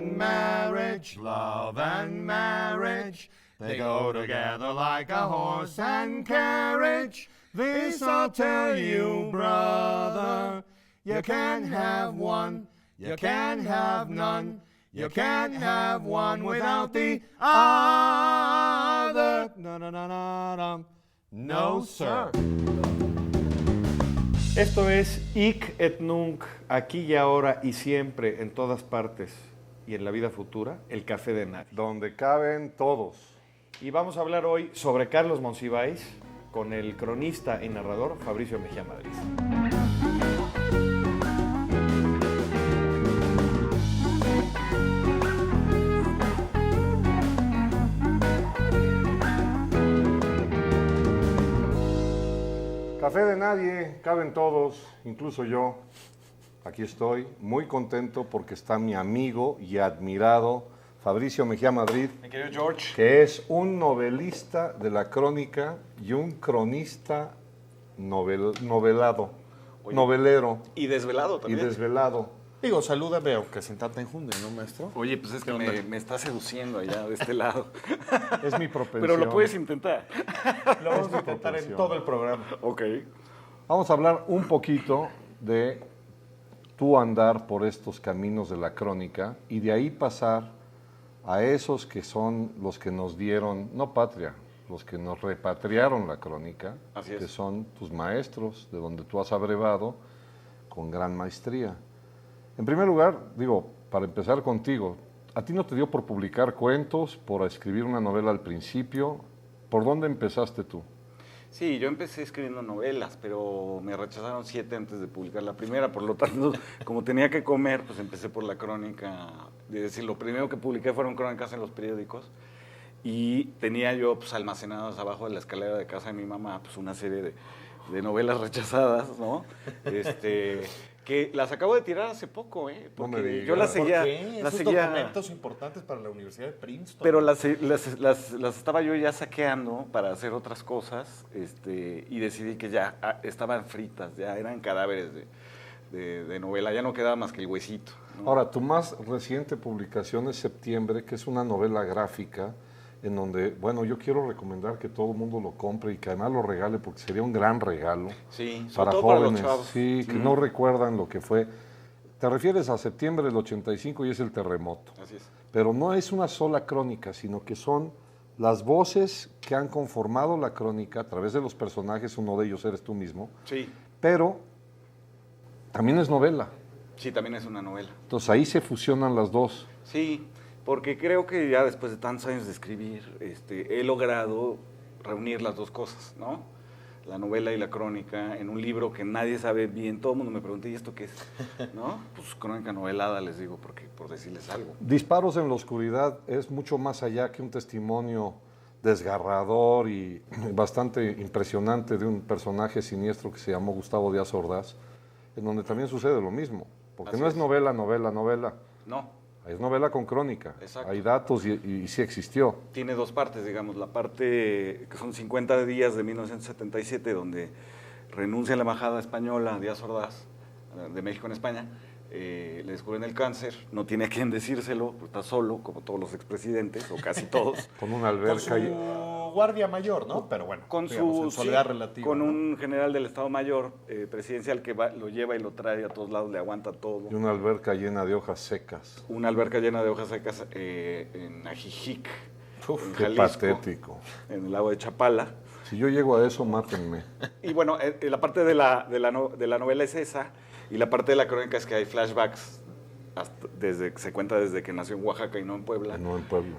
and marriage, love and marriage, they go together like a horse and carriage. This I'll tell you, brother, you can't have one, you can't have none, you can't have one without the other. No, sir. Esto es Hic et Nunc, aquí y ahora y siempre, en todas partes y en la vida futura, el café de nadie. Donde caben todos. Y vamos a hablar hoy sobre Carlos Monsiváis con el cronista y narrador Fabricio Mejía Madrid. Café de nadie, caben todos, incluso yo. Aquí estoy, muy contento porque está mi amigo y admirado Fabricio Mejía Madrid, Mi querido George. que es un novelista de la crónica y un cronista novelado, Oye, novelero Y desvelado y también. desvelado. Digo, salúdame aunque sin tanta enjundia, ¿no, maestro? Oye, pues es que me está seduciendo allá de este lado. Es mi propensión. Pero lo puedes intentar. Lo vamos Es mi a intentar en propensión. todo el programa. Ok. Vamos a hablar un poquito de tu andar por estos caminos de la crónica y de ahí pasar a esos que son los que nos dieron, no patria, los que nos repatriaron la crónica, Así es. que son tus maestros, de donde tú has abrevado con gran maestría. En primer lugar, digo, para empezar contigo, ¿a ti no te dio por publicar cuentos, por escribir una novela al principio? ¿Por dónde empezaste tú? Sí, yo empecé escribiendo novelas, pero me rechazaron 7 antes de publicar la primera. Por lo tanto, como tenía que comer, pues empecé por la crónica. Es decir, lo primero que publiqué fueron crónicas en los periódicos. Y tenía yo pues, almacenadas abajo de la escalera de casa de mi mamá pues, una serie de novelas rechazadas, ¿no? Que las acabo de tirar hace poco, ¿eh? No me Porque digas. yo las ¿Por seguía... qué? las Esos seguía- documentos importantes para la Universidad de Princeton. Pero las estaba yo ya saqueando para hacer otras cosas y decidí que ya estaban fritas, ya eran cadáveres de novela, ya no quedaba más que el huesito, ¿no? Ahora, tu más reciente publicación es Septiembre, que es una novela gráfica en donde, bueno, yo quiero recomendar que todo el mundo lo compre y que además lo regale porque sería un gran regalo Sí, sobre para todo para los jóvenes, chavos. sí, que no recuerdan lo que fue. Te refieres a septiembre del 85 y es el terremoto, Así es. pero no es una sola crónica, sino que son las voces que han conformado la crónica a través de los personajes, uno de ellos eres tú mismo, Sí, pero también es novela. sí, también es una novela. Entonces ahí se fusionan las dos. Sí, porque creo que ya después de tantos años de escribir, he logrado reunir las dos cosas, ¿no? La novela y la crónica en un libro que nadie sabe bien. Todo el mundo me pregunta, ¿y esto qué es? ¿No? Pues crónica novelada, les digo, porque por decirles algo. Disparos en la oscuridad es mucho más allá que un testimonio desgarrador y bastante impresionante de un personaje siniestro que se llamó Gustavo Díaz Ordaz, en donde también sucede lo mismo, porque Así no es es. novela, No, es novela con crónica, Exacto. hay datos y sí existió. tiene dos partes, digamos. La parte que son 50 días de 1977, donde renuncia a la embajada española Díaz Ordaz, de México en España, le descubren el cáncer, no tiene a quién decírselo, pues está solo, como todos los expresidentes, o casi todos. Con una Con su alberca y... guardia mayor, ¿no? Pero bueno, Con digamos, su en soledad sí, relativa. con ¿no? un general del Estado Mayor presidencial que lo lleva y lo trae a todos lados, le aguanta todo. y una alberca llena de hojas secas. Una alberca llena de hojas secas en Ajijic, Uf, en Qué Jalisco, patético. en el lago de Chapala. Si yo llego a eso, mátenme. Y bueno, la parte de la novela es esa, y la parte de la crónica es que hay flashbacks, se cuenta desde que nació en Oaxaca y no en Puebla. No en Puebla.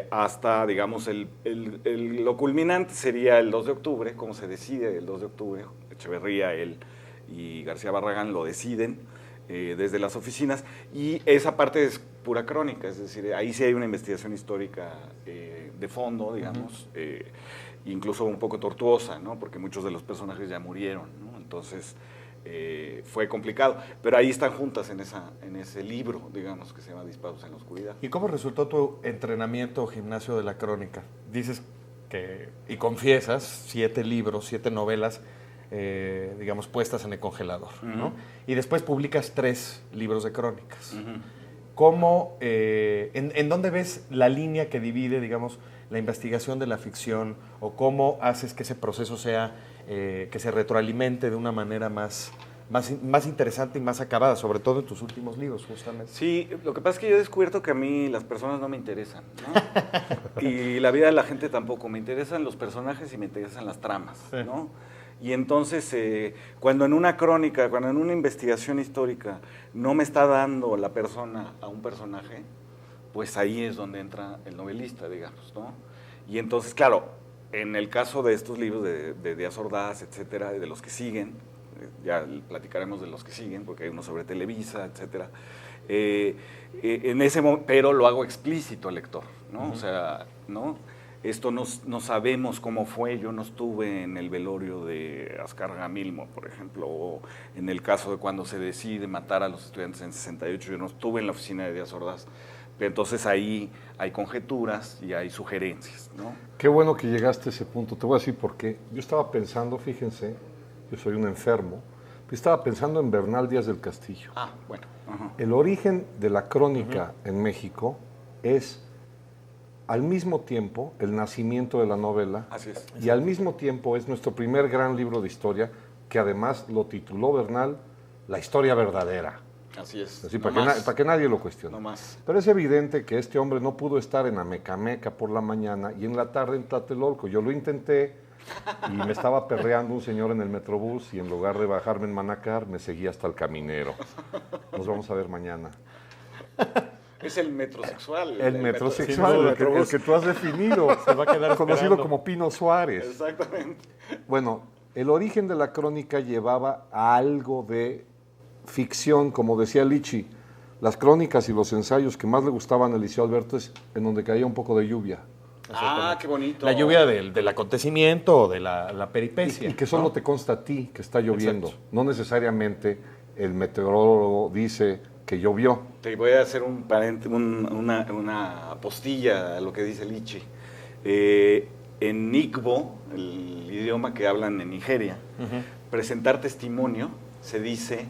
Hasta, digamos, lo culminante sería el 2 de octubre, como se decide el 2 de octubre. Echeverría, él y García Barragán lo deciden desde las oficinas, y esa parte es pura crónica, es decir, ahí sí hay una investigación histórica de fondo, digamos, incluso un poco tortuosa, ¿no? Porque muchos de los personajes ya murieron, ¿no? Entonces... fue complicado, pero ahí están juntas en ese libro, digamos, que se llama Disparos en la Oscuridad. ¿Y cómo resultó tu entrenamiento o gimnasio de la crónica? Dices que, y confiesas, 7 libros, 7 novelas, puestas en el congelador, ¿no? Y después publicas 3 libros de crónicas. ¿cómo, en dónde ves la línea que divide, digamos, la investigación de la ficción, o cómo haces que ese proceso sea, que se retroalimente de una manera más interesante y más acabada, sobre todo en tus últimos libros, justamente? Sí, lo que pasa es que yo he descubierto que a mí las personas no me interesan, ¿no? Y la vida de la gente tampoco. Me interesan los personajes y me interesan las tramas, ¿no? Y entonces, cuando en una crónica, cuando en una investigación histórica no me está dando la persona a un personaje, pues ahí es donde entra el novelista, digamos, ¿no? Y entonces, claro, en el caso de estos libros de Díaz Ordaz, etcétera, de los que siguen, ya platicaremos de los que siguen, porque hay uno sobre Televisa, etcétera, en ese pero lo hago explícito al lector, ¿no? O sea, ¿no? Esto no sabemos cómo fue, yo no estuve en el velorio de Azcárraga Milmo, por ejemplo, o en el caso de cuando se decide matar a los estudiantes en 68, yo no estuve en la oficina de Díaz Ordaz. Entonces ahí hay conjeturas y hay sugerencias, ¿no? Qué bueno que llegaste a ese punto. Te voy a decir por qué. Yo estaba pensando, fíjense, yo soy un enfermo, pero estaba pensando en Bernal Díaz del Castillo. Ah, bueno. Ajá. El origen de la crónica en México es al mismo tiempo el nacimiento de la novela. Así es. Y al mismo tiempo es nuestro primer gran libro de historia, que además lo tituló Bernal La historia verdadera. Así es. Así, No para más. que nadie lo cuestione. No más. Pero es evidente que este hombre no pudo estar en Amecameca por la mañana y en la tarde en Tlatelolco. Yo lo intenté y me estaba perreando un señor en el Metrobús y en lugar de bajarme en Manacar me seguía hasta el Caminero. Nos vamos a ver mañana. Es el metrosexual. El metrosexual, el que tú has definido. Se va a quedar conocido esperando. como Pino Suárez. Exactamente. Bueno, el origen de la crónica llevaba a algo de ficción, como decía Lichi. Las crónicas y los ensayos que más le gustaban a Eliseo Alberto es en donde caía un poco de lluvia. Ah, qué bonito. La lluvia del acontecimiento o de la peripecia. Y que solo ¿no? te consta a ti que está lloviendo. Exacto. No necesariamente el meteorólogo dice que llovió. Te voy a hacer una postilla a lo que dice Lichi. En Igbo, el idioma que hablan en Nigeria, presentar testimonio se dice,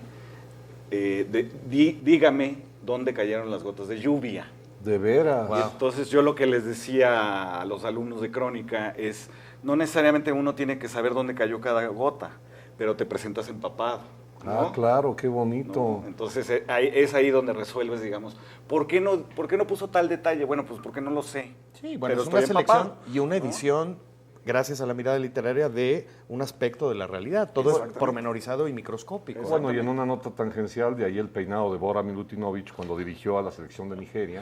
dígame dónde cayeron las gotas de lluvia. De veras. Y entonces yo lo que les decía a los alumnos de crónica es, no necesariamente uno tiene que saber dónde cayó cada gota, pero te presentas empapado. ¿no? Ah, claro, qué bonito. ¿No? Entonces es ahí donde resuelves, digamos, ¿por qué no puso tal detalle? Bueno, pues porque no lo sé. Sí, bueno, pero es una estoy selección empapado, y una ¿no? edición, gracias a la mirada literaria, de un aspecto de la realidad. Todo es Exactamente. pormenorizado y microscópico. Bueno, y en una nota tangencial, de ahí el peinado de Bora Milutinovic cuando dirigió a la selección de Nigeria,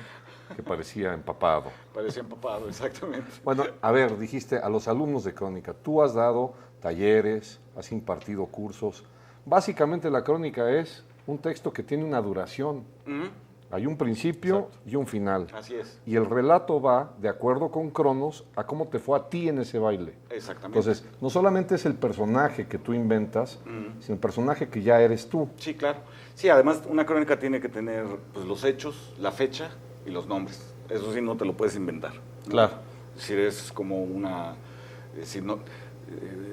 que parecía empapado. Parecía empapado, exactamente. Bueno, a ver, dijiste a los alumnos de crónica, tú has dado talleres, has impartido cursos. Básicamente la crónica es un texto que tiene una duración. Hay un principio y un final. Así es. Y el relato va, de acuerdo con Cronos, a cómo te fue a ti en ese baile. Exactamente. Entonces, no solamente es el personaje que tú inventas, sino el personaje que ya eres tú. Sí, claro. Sí, además una crónica tiene que tener pues, los hechos, la fecha y los nombres. Eso sí no te lo puedes inventar. ¿no? Claro. Es decir, es como una... Es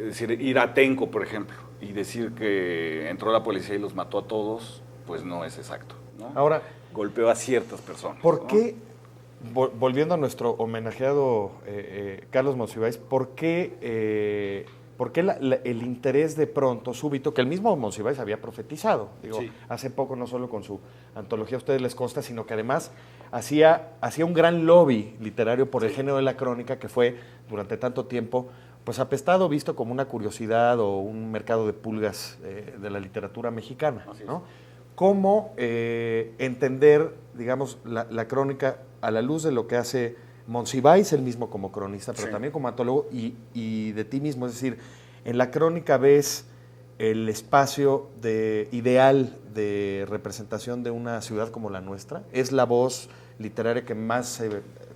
decir, ir a Tenco, por ejemplo, y decir que entró la policía y los mató a todos, pues no es exacto. ¿no? Ahora, golpeó a ciertas personas. ¿por ¿no? qué, volviendo a nuestro homenajeado Carlos Monsiváis, por qué el interés de pronto, súbito, que el mismo Monsiváis había profetizado? Digo, Sí. hace poco, no solo con su antología a ustedes les consta, sino que además hacía un gran lobby literario por el género de la crónica, que fue durante tanto tiempo pues apestado, visto como una curiosidad o un mercado de pulgas de la literatura mexicana, Así es. ¿no? ¿Cómo entender, digamos, la crónica a la luz de lo que hace Monsiváis, él mismo como cronista, pero Sí. también como antólogo, y de ti mismo? Es decir, en la crónica ves el espacio ideal de representación de una ciudad como la nuestra. Es la voz literaria que más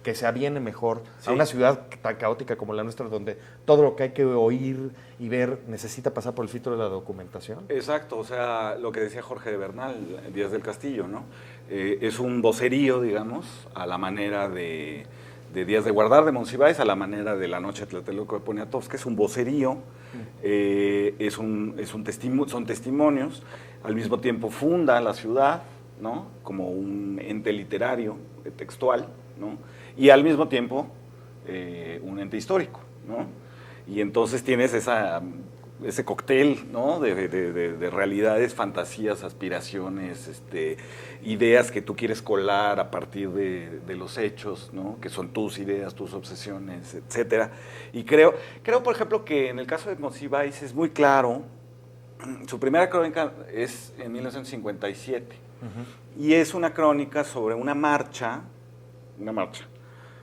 que se aviene mejor Sí. a una ciudad tan caótica como la nuestra, donde todo lo que hay que oír y ver necesita pasar por el filtro de la documentación. Exacto, o sea, lo que decía Jorge de Bernal, Díaz del Castillo, ¿no? Es un vocerío, digamos, a la manera de Díaz de Guardar, de Monsiváis, a la manera de La Noche de Tlatelolco de Poniatowski, es un vocerío, son testimonios, al mismo tiempo funda la ciudad, ¿no? Como un ente literario, textual, ¿no? Y al mismo tiempo un ente histórico, ¿no? Y entonces tienes ese cóctel, ¿no? de realidades, fantasías, aspiraciones, ideas que tú quieres colar a partir de los hechos, ¿no? Que son tus ideas, tus obsesiones, etcétera. Y creo, por ejemplo, que en el caso de Monsiváis es muy claro. Su primera crónica es en 1957 y es una crónica sobre una marcha,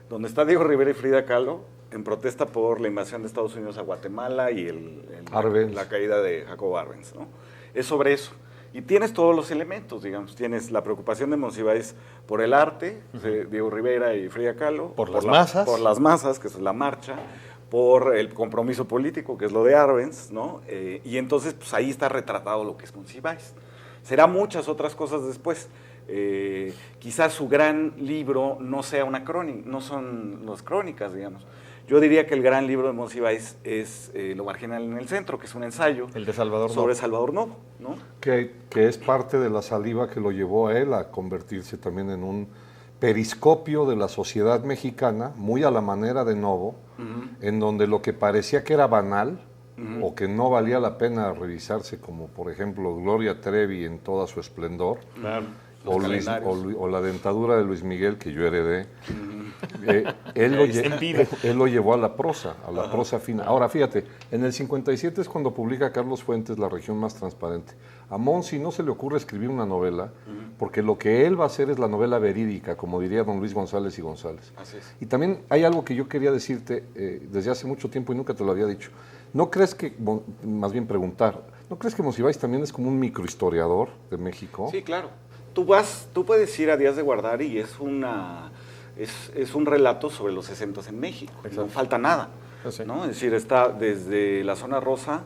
donde está Diego Rivera y Frida Kahlo en protesta por la invasión de Estados Unidos a Guatemala y la caída de Jacobo Arbenz, ¿no? Es sobre eso. Y tienes todos los elementos, digamos. Tienes la preocupación de Monsiváis por el arte, de Diego Rivera y Frida Kahlo. Por las masas. Por las masas, que es la marcha. Por el compromiso político, que es lo de Arbenz, ¿no? Y entonces, pues ahí está retratado lo que es Monsiváis. Será muchas otras cosas después. Quizás su gran libro no sea una crónica, no son las crónicas, digamos. Yo diría que el gran libro de Monsiváis es Lo marginal en el centro, que es un ensayo. El de Salvador sobre Novo. Salvador Novo, ¿no? Que es parte de la saliva que lo llevó a él a convertirse también en un periscopio de la sociedad mexicana, muy a la manera de Novo, en donde lo que parecía que era banal o que no valía la pena revisarse, como por ejemplo Gloria Trevi en toda su esplendor, Claro. o la dentadura de Luis Miguel que yo heredé, él lo llevó a la prosa fina. Ahora fíjate, en el 57 es cuando publica Carlos Fuentes La región más transparente. A Monsi no se le ocurre escribir una novela, porque lo que él va a hacer es la novela verídica, como diría don Luis González y González. Así es. Y también hay algo que yo quería decirte desde hace mucho tiempo y nunca te lo había dicho. ¿No crees que, más bien preguntar, ¿no crees que Monsiváis también es como un microhistoriador de México? Sí, claro. Tú puedes ir a Díaz de Guardar y es un relato sobre los 60 en México. Exacto. No falta nada, Sí. ¿no? Es decir, está desde la zona rosa,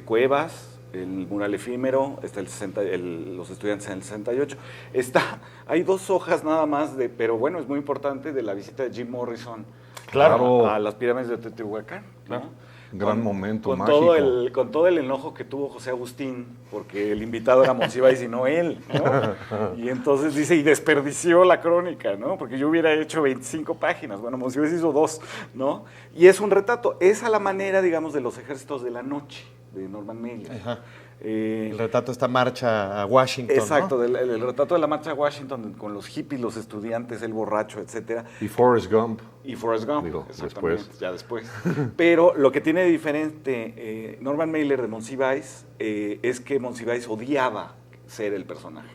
Cuevas, el mural efímero, está los estudiantes en el 68. Hay 2 hojas nada más, pero bueno, es muy importante, de la visita de Jim Morrison Claro. a las pirámides de Teotihuacán, ¿no? Gran momento con mágico. con todo el enojo que tuvo José Agustín, porque el invitado era Monsiváis y no él, ¿no? Y entonces dice, y desperdició la crónica, ¿no? Porque yo hubiera hecho 25 páginas, bueno, Monsiváis hizo 2, ¿no? Y es un retrato, es a la manera, digamos, de Los ejércitos de la noche, de Norman Mailer. Ajá. El retrato de esta marcha a Washington, Exacto, ¿no? el retrato de la marcha a Washington con los hippies, los estudiantes, el borracho, etcétera. Y Forrest Gump. Y Forrest Gump, Digo, exactamente, después. ya después. Pero lo que tiene de diferente Norman Mailer de Monsiváis es que Monsiváis odiaba ser el personaje.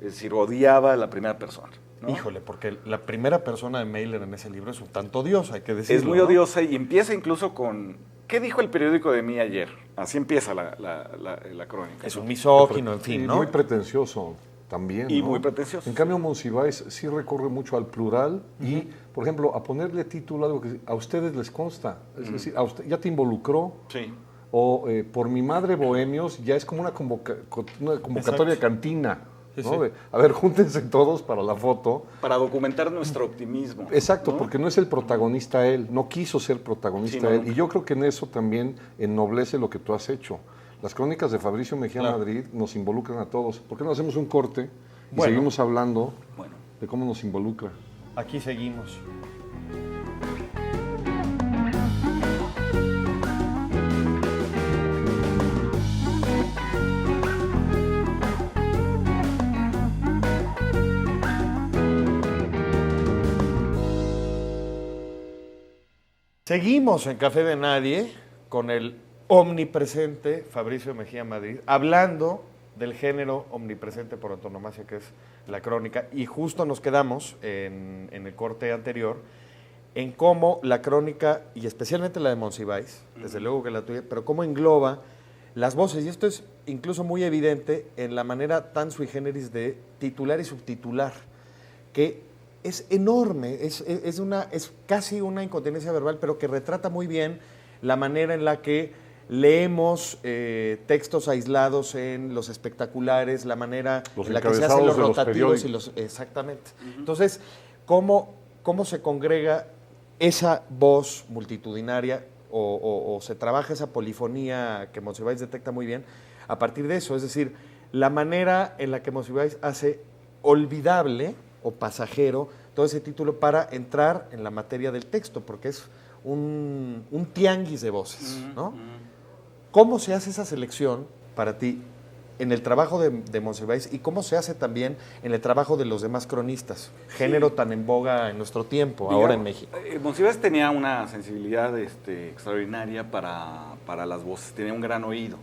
Es decir, odiaba a la primera persona, ¿no? Híjole, porque la primera persona de Mailer en ese libro es un tanto odiosa, hay que decirlo. Es muy ¿no? odiosa y empieza incluso con... ¿Qué dijo el periódico de mí ayer? Así empieza la crónica. Es un misógino, en fin, Y ¿no? muy pretencioso también. Y ¿no? muy pretencioso. En cambio, Monsiváis sí recurre mucho al plural y, por ejemplo, a ponerle título a algo que a ustedes les consta. Es decir, a usted ya te involucró. Sí. O por mi madre Bohemios ya es como una convocatoria Exacto. de cantina. Sí, ¿no? sí. De, a ver, júntense todos para la foto. Para documentar nuestro optimismo. Exacto, ¿no? porque no es el protagonista él, no quiso ser protagonista Sí, no, él. nunca. Y yo creo que en eso también ennoblece lo que tú has hecho. Las crónicas de Fabricio Mejía Claro. Madrid nos involucran a todos. ¿Por qué no hacemos un corte y Bueno. seguimos hablando Bueno. de cómo nos involucra? Aquí seguimos. Seguimos en Café de Nadie con el omnipresente Fabricio Mejía Madrid, hablando del género omnipresente por antonomasia que es la crónica, y justo nos quedamos en el corte anterior en cómo la crónica, y especialmente la de Monsiváis, desde luego que la tuya, pero cómo engloba las voces, y esto es incluso muy evidente en la manera tan sui generis de titular y subtitular, que es enorme, es casi una incontinencia verbal, pero que retrata muy bien la manera en la que leemos textos aislados en los espectaculares, la manera Los en la que se hacen encabezados los de los rotativos y periódicos. exactamente. Entonces, ¿cómo se congrega esa voz multitudinaria o se trabaja esa polifonía que Monsiváis detecta muy bien a partir de eso? Es decir, la manera en la que Monsiváis hace olvidable o pasajero todo ese título para entrar en la materia del texto, porque es un tianguis de voces, ¿no? ¿Cómo se hace esa selección para ti en el trabajo de Monsiváis y cómo se hace también en el trabajo de los demás cronistas? Género tan en boga en nuestro tiempo, ahora en México. Monsiváis tenía una sensibilidad extraordinaria para las voces, tenía un gran oído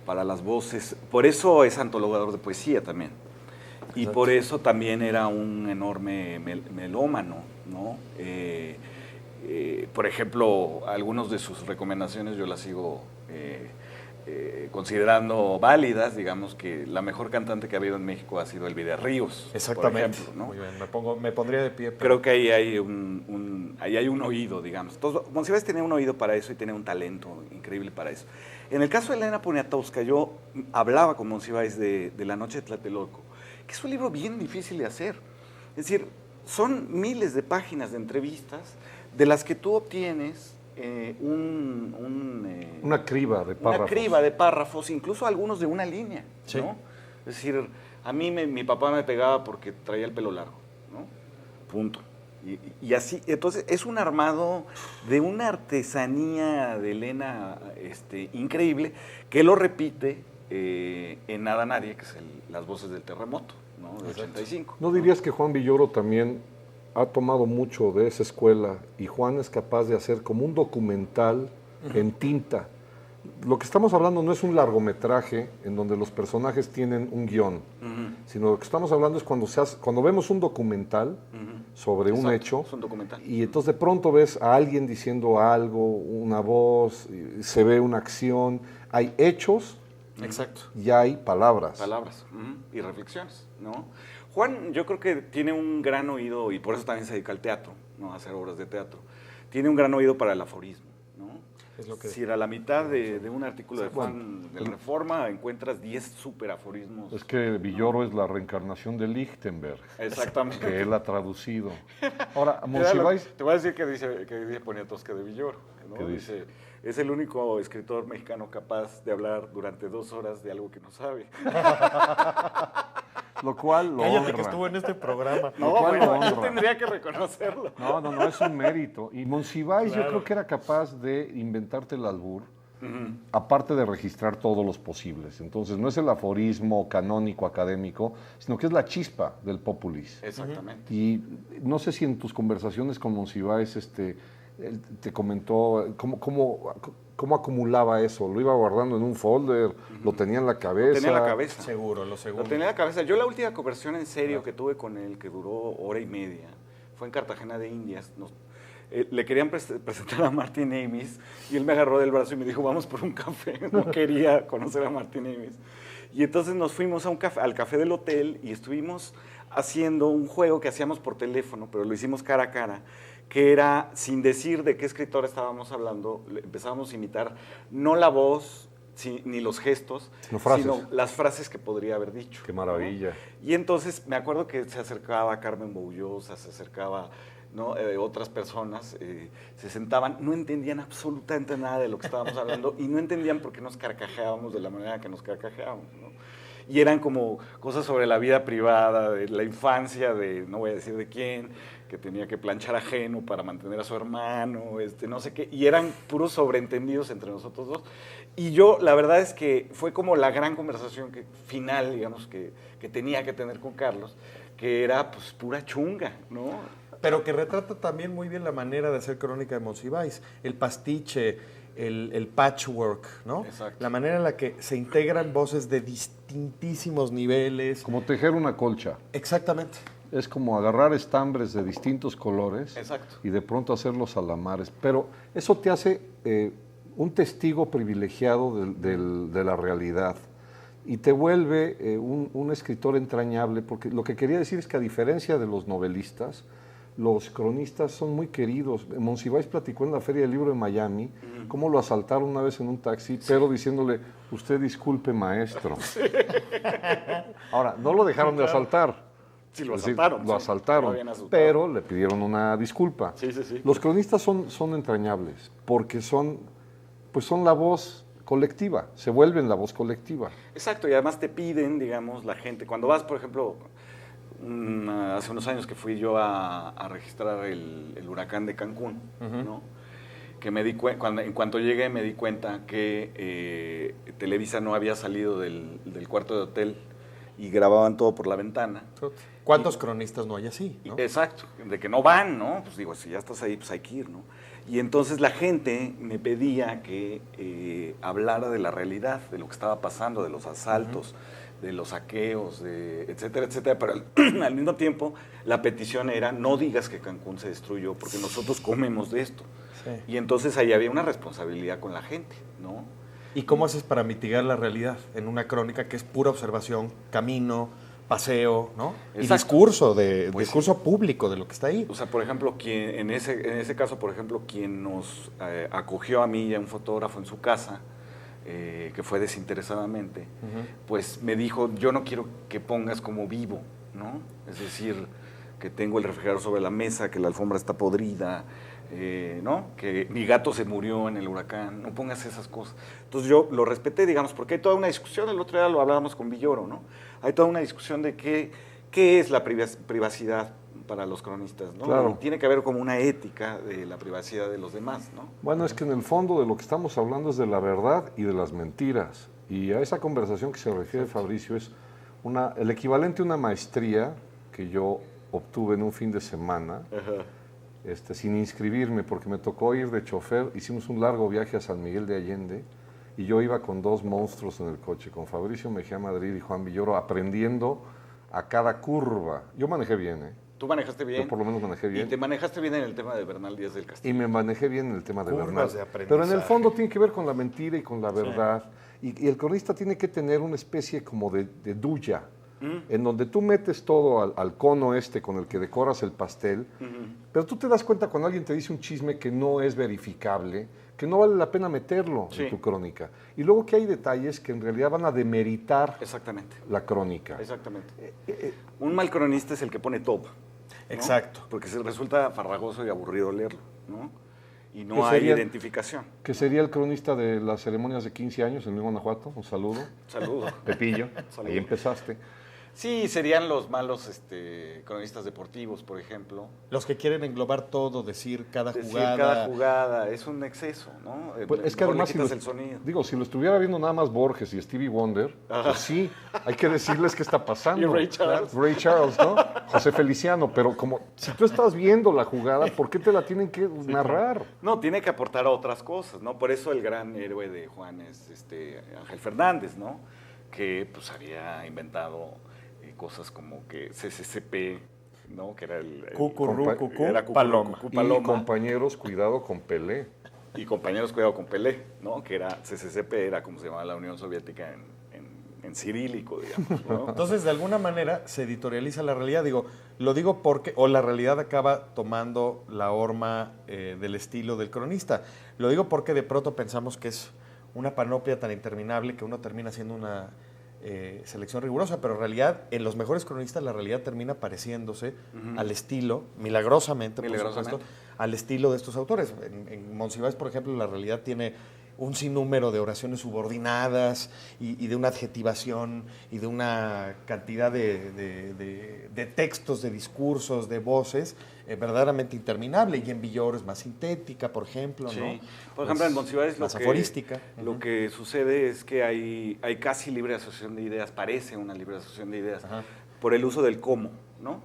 para las voces, por eso es antologador de poesía también. Y por eso también era un enorme melómano, ¿no? Por ejemplo, algunas de sus recomendaciones yo las sigo considerando válidas. Digamos que la mejor cantante que ha habido en México ha sido Elvira Ríos, Exactamente. por ejemplo, ¿no? Muy bien, me pondría de pie. Creo que ahí hay un oído, digamos. Entonces, Monsiváis tenía un oído para eso y tenía un talento increíble para eso. En el caso de Elena Poniatowska, yo hablaba con Monsiváis de La noche de Tlatelolco, que es un libro bien difícil de hacer. Es decir, son miles de páginas de entrevistas de las que tú obtienes una criba de párrafos. Una criba de párrafos, incluso algunos de una línea, Sí. ¿no? Es decir, a mí mi papá me pegaba porque traía el pelo largo, ¿no? Punto. Y así, entonces es un armado de una artesanía de Elena increíble, que lo repite en Nada Nadie, que es Las voces del terremoto, ¿no? Del 85. ¿No dirías que Juan Villoro también ha tomado mucho de esa escuela y Juan es capaz de hacer como un documental en tinta? Lo que estamos hablando no es un largometraje en donde los personajes tienen un guión, sino lo que estamos hablando es cuando vemos un documental sobre un Exacto, hecho, es un documental. y entonces de pronto ves a alguien diciendo algo, una voz, se ve una acción, hay hechos Exacto. y hay palabras. Palabras y reflexiones, ¿no? Juan, yo creo que tiene un gran oído, y por eso también se dedica al teatro, ¿no? A hacer obras de teatro. Tiene un gran oído para el aforismo, ¿no? Es lo que... Si a la mitad de un artículo de Juan de Reforma encuentras 10 súper aforismos. Es que Villoro es la reencarnación de Lichtenberg, Exactamente. que él ha traducido. Ahora, Te Monsiváis, voy a decir que dice Poniatowska de Villoro, ¿no? ¿Qué dice? Es el único escritor mexicano capaz de hablar durante 2 horas de algo que no sabe. lo cual lo Cállate honra. que estuvo en este programa. Lo No, cual bueno, lo yo honra. tendría que reconocerlo. No, es un mérito. Y Monsiváis Claro. yo creo que era capaz de inventarte el albur, aparte de registrar todos los posibles. Entonces, no es el aforismo canónico, académico, sino que es la chispa del populis. Exactamente. Y no sé si en tus conversaciones con Monsiváis él te comentó cómo acumulaba eso. Lo iba guardando en un folder, lo tenía en la cabeza. Tenía la cabeza. Seguro, lo Lo seguro. tenía en la cabeza. Yo la última conversación en serio que tuve con él, que duró 1 hora y media, fue en Cartagena de Indias. Le querían presentar a Martin Amis y él me agarró del brazo y me dijo, vamos por un café. No quería conocer a Martin Amis. Y entonces nos fuimos a al café del hotel y estuvimos haciendo un juego que hacíamos por teléfono, pero lo hicimos cara a cara, que era, sin decir de qué escritor estábamos hablando, empezábamos a imitar no la voz ni los gestos, No frases. sino las frases que podría haber dicho. Qué maravilla. ¿No? Y entonces me acuerdo que se acercaba Carmen Boullosa, se acercaba, ¿no? Otras personas, se sentaban, no entendían absolutamente nada de lo que estábamos hablando y no entendían por qué nos carcajeábamos de la manera que nos carcajeábamos, ¿no? Y eran como cosas sobre la vida privada, de la infancia, de no voy a decir de quién, que tenía que planchar ajeno para mantener a su hermano, no sé qué, y eran puros sobreentendidos entre nosotros dos. Y yo, la verdad es que fue como la gran conversación final, digamos, que tenía que tener con Carlos, que era pues pura chunga, ¿no? Pero que retrata también muy bien la manera de hacer crónica de Monsiváis, el pastiche, el patchwork, ¿no? Exacto. La manera en la que se integran voces de distintísimos niveles. Como tejer una colcha. Exactamente. Es como agarrar estambres de distintos colores. Exacto. Y de pronto hacerlos alamares. Pero eso te hace un testigo privilegiado de la realidad. Y te vuelve un escritor entrañable, porque lo que quería decir es que a diferencia de los novelistas, los cronistas son muy queridos. Monsiváis platicó en la Feria del Libro de Miami cómo lo asaltaron una vez en un taxi, pero diciéndole, usted disculpe, maestro. Ahora, no lo dejaron de asaltar. Sí, lo Es decir, asaltaron. lo sí. asaltaron, Lo habían asustado. pero le pidieron una disculpa. Sí. Los cronistas son entrañables, porque son la voz colectiva, se vuelven la voz colectiva. Exacto, y además te piden, digamos, la gente, cuando vas, por ejemplo, hace unos años que fui yo a registrar el huracán de Cancún, ¿no? Que en cuanto llegué me di cuenta que Televisa no había salido del cuarto de hotel y grababan todo por la ventana. ¿Cuántos cronistas no hay así? ¿no? Exacto, de que no van, ¿no? Pues digo, si ya estás ahí, pues hay que ir, ¿no? Y entonces la gente me pedía que hablara de la realidad, de lo que estaba pasando, de los asaltos, de los saqueos, etcétera, etcétera. Pero al mismo tiempo, la petición era, no digas que Cancún se destruyó, porque nosotros comemos de esto. Sí. Y entonces ahí había una responsabilidad con la gente, ¿no? ¿Y cómo haces para mitigar la realidad en una crónica que es pura observación, camino, paseo, ¿no? Y Exacto. discurso público de lo que está ahí. O sea, por ejemplo, en ese caso, por ejemplo, quien nos acogió a mí y a un fotógrafo en su casa, que fue desinteresadamente, pues me dijo, yo no quiero que pongas como vivo, ¿no? Es decir, que tengo el refrigerador sobre la mesa, que la alfombra está podrida, ¿no? Que mi gato se murió en el huracán, no pongas esas cosas. Entonces yo lo respeté, digamos, porque hay toda una discusión, el otro día lo hablábamos con Villoro, ¿no? Hay toda una discusión de qué es la privacidad para los cronistas, ¿no? Claro. Y tiene que haber como una ética de la privacidad de los demás, ¿no? Bueno, es que en el fondo de lo que estamos hablando es de la verdad y de las mentiras. Y a esa conversación que se refiere Fabricio es el equivalente a una maestría que yo obtuve en un fin de semana, sin inscribirme, porque me tocó ir de chofer. Hicimos un largo viaje a San Miguel de Allende y yo iba con dos monstruos en el coche, con Fabricio Mejía Madrid y Juan Villoro, aprendiendo a cada curva. Yo manejé bien, ¿eh? ¿Tú manejaste bien? Yo por lo menos manejé bien. Y te manejaste bien en el tema de Bernal Díaz del Castillo. Y me manejé bien en el tema de Curvas Bernal. de aprendizaje. Pero en el fondo tiene que ver con la mentira y con la verdad. Y el cronista tiene que tener una especie como de duya, en donde tú metes todo al cono con el que decoras el pastel, pero tú te das cuenta cuando alguien te dice un chisme que no es verificable, que no vale la pena meterlo en tu crónica. Y luego que hay detalles que en realidad van a demeritar Exactamente. la crónica. Exactamente. Un mal cronista es el que pone todo, ¿no? Exacto. Porque se resulta farragoso y aburrido leerlo, ¿no? Y no ¿Qué hay sería? identificación. Que sería el cronista de las ceremonias de 15 años en León, Guanajuato. Un saludo. Saludo. Pepillo, Saludo. ahí empezaste. Sí, serían los malos cronistas deportivos, por ejemplo. Los que quieren englobar todo, decir cada Decir jugada. cada jugada es un exceso, ¿no? Pues es que Mejor además, le quitas el sonido. digo, si lo estuviera viendo nada más Borges y Stevie Wonder, pues sí, hay que decirles qué está pasando. Y Ray Charles. Ray Charles, ¿no? José Feliciano, pero como si tú estás viendo la jugada, ¿por qué te la tienen que narrar? No, tiene que aportar otras cosas, ¿no? Por eso el gran héroe de Juan es Ángel Fernández, ¿no? Que pues había inventado cosas como que CCCP, ¿no? Que era el Cucurú, compa- cucú, era cucú, paloma. cucú, Y paloma. compañeros, cuidado con Pelé. Y compañeros, cuidado con Pelé, ¿no? Que era CCCP, era como se llamaba la Unión Soviética en cirílico, digamos, ¿no? Entonces, de alguna manera, se editorializa la realidad. Lo digo porque, o la realidad acaba tomando la horma del estilo del cronista. Lo digo porque de pronto pensamos que es una panoplia tan interminable que uno termina haciendo una selección rigurosa, pero en realidad, en los mejores cronistas, la realidad termina pareciéndose al estilo, milagrosamente, por supuesto, al estilo de estos autores. En Monsiváis, por ejemplo, la realidad tiene un sinnúmero de oraciones subordinadas y de una adjetivación y de una cantidad de textos, de discursos, de voces verdaderamente interminable. Y en Villoro es más sintética, por ejemplo, Sí. ¿no? Por ejemplo, en Monsiváis más aforística. lo que sucede es que hay casi libre asociación de ideas, parece una libre asociación de ideas, por el uso del cómo, ¿no?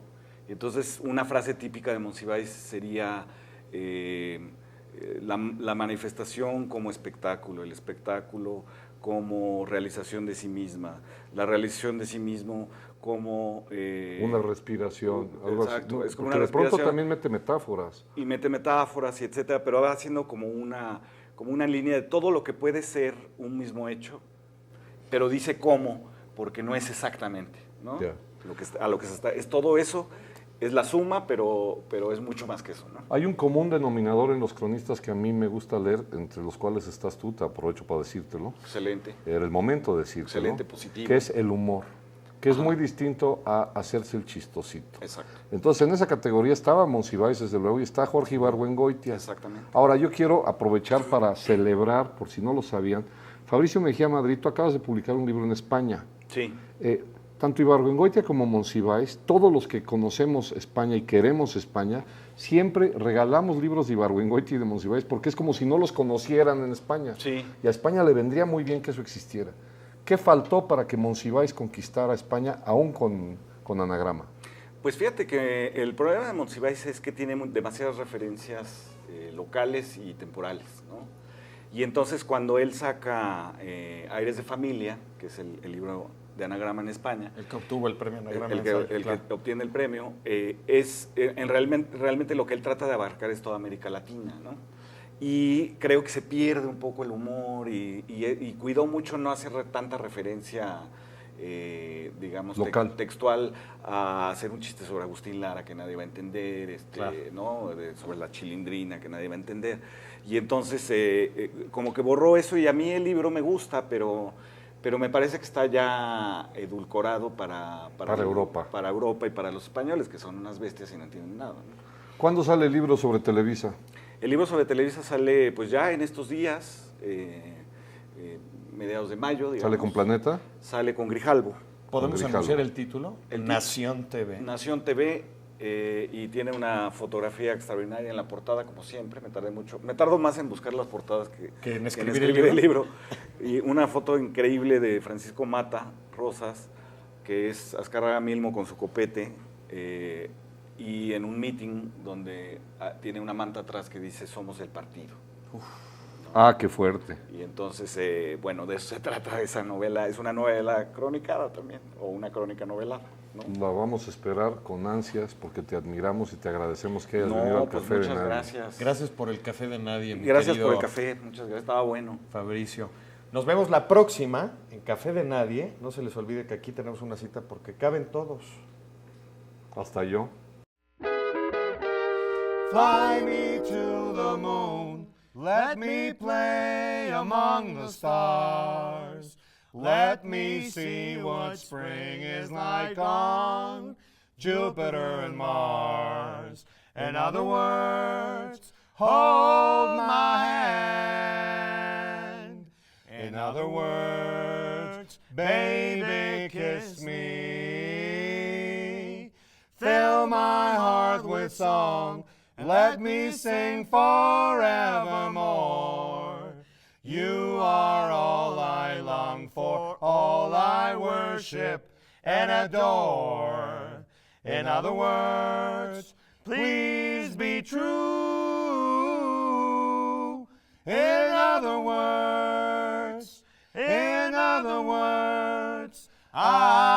Y entonces, una frase típica de Monsiváis sería la manifestación como espectáculo, el espectáculo como realización de sí misma, la realización de sí mismo como... Una respiración, algo exacto, así. es como Porque una de pronto respiración. también mete metáforas. Y mete metáforas y etcétera, pero va haciendo como una línea de todo lo que puede ser un mismo hecho, pero dice cómo, porque no es exactamente, ¿no? Ya. A lo que se está, es todo eso, es la suma, pero es mucho más que eso, ¿no? Hay un común denominador en los cronistas que a mí me gusta leer, entre los cuales estás tú, te aprovecho para decírtelo. Excelente. Era el momento de decírtelo. Excelente, positivo. Que es el humor, que es muy distinto a hacerse el chistosito. Exacto. Entonces, en esa categoría estaba Monsiváis, desde luego, y está Jorge Ibargüengoitia. Exactamente. Ahora, yo quiero aprovechar para celebrar, por si no lo sabían, Fabricio Mejía Madrid, tú acabas de publicar un libro en España. Sí. Tanto Ibargüengoitia como Monsiváis, todos los que conocemos España y queremos España, siempre regalamos libros de Ibargüengoitia y de Monsiváis porque es como si no los conocieran en España. Sí. Y a España le vendría muy bien que eso existiera. ¿Qué faltó para que Monsiváis conquistara España aún con Anagrama? Pues fíjate que el problema de Monsiváis es que tiene demasiadas referencias locales y temporales, ¿no? Y entonces cuando él saca Aires de Familia, que es el libro de Anagrama en España, El que obtuvo el premio Anagrama. el que obtiene el premio, realmente lo que él trata de abarcar es toda América Latina, ¿no? Y creo que se pierde un poco el humor y cuidó mucho no hacer tanta referencia, digamos, Local. textual a hacer un chiste sobre Agustín Lara que nadie va a entender, Claro. ¿no? Sobre la Chilindrina que nadie va a entender. Y entonces como que borró eso y a mí el libro me gusta, pero me parece que está ya edulcorado para Europa. Para Europa y para los españoles, que son unas bestias y no entienden nada, ¿no? ¿Cuándo sale el libro sobre Televisa? El libro sobre Televisa sale pues ya en estos días, mediados de mayo, digamos. ¿Sale con Planeta? Sale con Grijalbo. ¿Podemos Grijalbo. anunciar el título? El Nación TV. Nación TV, y tiene una fotografía extraordinaria en la portada, como siempre. Me tardo más en buscar las portadas que en en escribir escribir el el libro. Y una foto increíble de Francisco Mata Rosas, que es Azcárraga Milmo con su copete, y en un meeting donde tiene una manta atrás que dice "Somos el partido". Ah, qué fuerte. Y entonces, bueno, de eso se trata esa novela. Es una novela cronicada también, o una crónica novelada, ¿no? La vamos a esperar con ansias porque te admiramos y te agradecemos que hayas venido No, al pues Café de muchas Nadie. gracias. Gracias por el café de nadie, mi Gracias querido por el café, muchas gracias, estaba bueno. Fabricio. Nos vemos la próxima en Café de Nadie. No se les olvide que aquí tenemos una cita porque caben todos. Hasta yo. Fly me to the moon, let me play among the stars. Let me see what spring is like on Jupiter and Mars. In other words, hold my hand. In other words, baby, kiss me. Fill my heart with song. Let me sing forevermore. You are all I long for, all I worship and adore. In other words, please be true. In other words, I